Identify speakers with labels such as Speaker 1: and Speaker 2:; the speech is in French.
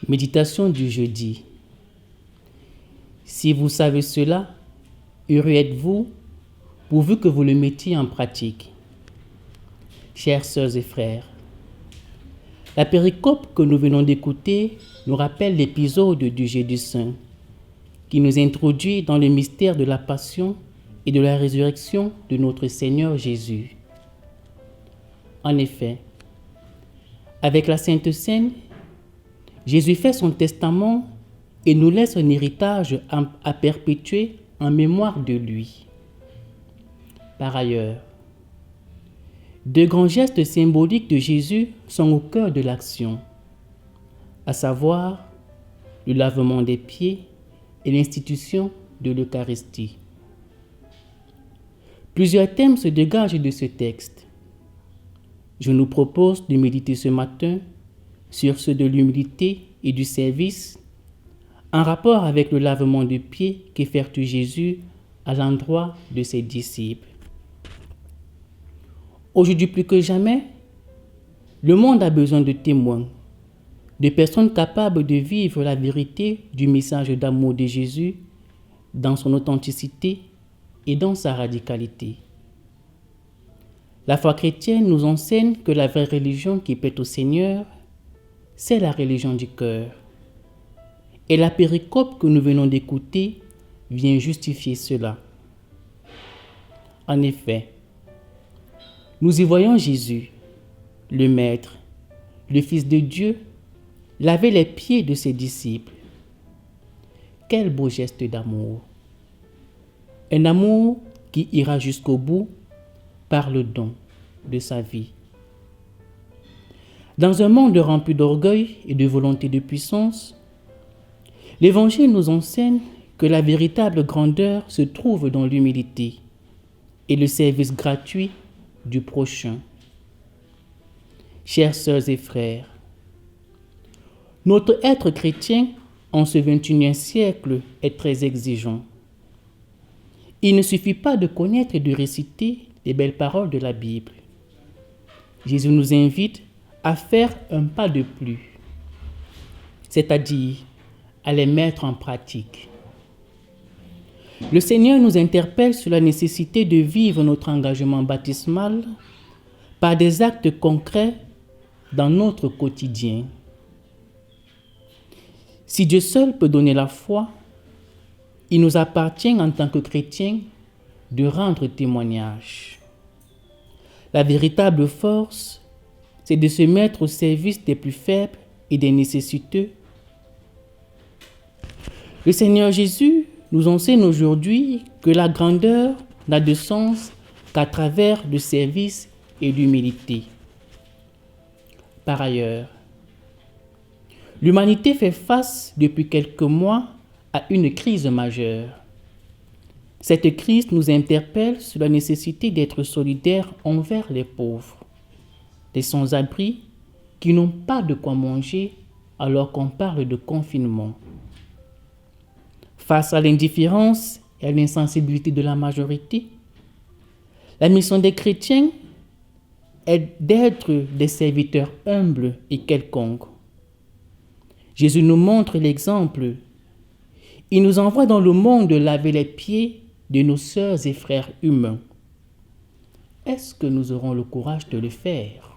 Speaker 1: Méditation du jeudi. Si vous savez cela, heureux êtes-vous, pourvu que vous le mettiez en pratique. Chères sœurs et frères, la péricope que nous venons d'écouter nous rappelle l'épisode du Jeudi Saint, qui nous introduit dans le mystère de la passion et de la résurrection de notre Seigneur Jésus. En effet, avec la Sainte Seine, Jésus fait son testament et nous laisse un héritage à perpétuer en mémoire de lui. Par ailleurs, deux grands gestes symboliques de Jésus sont au cœur de l'action, à savoir le lavement des pieds et l'institution de l'Eucharistie. Plusieurs thèmes se dégagent de ce texte. Je nous propose de méditer ce matin sur ceux de l'humilité et du service, en rapport avec le lavement de pieds qu'effectue Jésus à l'endroit de ses disciples. Aujourd'hui plus que jamais, le monde a besoin de témoins, de personnes capables de vivre la vérité du message d'amour de Jésus dans son authenticité et dans sa radicalité. La foi chrétienne nous enseigne que la vraie religion qui plaît au Seigneur, c'est la religion du cœur. Et la péricope que nous venons d'écouter vient justifier cela. En effet, nous y voyons Jésus, le Maître, le Fils de Dieu, laver les pieds de ses disciples. Quel beau geste d'amour! Un amour qui ira jusqu'au bout par le don de sa vie. Dans un monde rempli d'orgueil et de volonté de puissance, l'Évangile nous enseigne que la véritable grandeur se trouve dans l'humilité et le service gratuit du prochain. Chères sœurs et frères, notre être chrétien en ce XXIe siècle est très exigeant. Il ne suffit pas de connaître et de réciter les belles paroles de la Bible. Jésus nous invite à faire un pas de plus, c'est-à-dire à les mettre en pratique. Le Seigneur nous interpelle sur la nécessité de vivre notre engagement baptismal par des actes concrets dans notre quotidien. Si Dieu seul peut donner la foi, il nous appartient en tant que chrétiens de rendre témoignage. La véritable force, c'est de se mettre au service des plus faibles et des nécessiteux. Le Seigneur Jésus nous enseigne aujourd'hui que la grandeur n'a de sens qu'à travers le service et l'humilité. Par ailleurs, l'humanité fait face depuis quelques mois à une crise majeure. Cette crise nous interpelle sur la nécessité d'être solidaires envers les pauvres, les sans-abri qui n'ont pas de quoi manger alors qu'on parle de confinement. Face à l'indifférence et à l'insensibilité de la majorité, la mission des chrétiens est d'être des serviteurs humbles et quelconques. Jésus nous montre l'exemple. Il nous envoie dans le monde laver les pieds de nos sœurs et frères humains. Est-ce que nous aurons le courage de le faire ?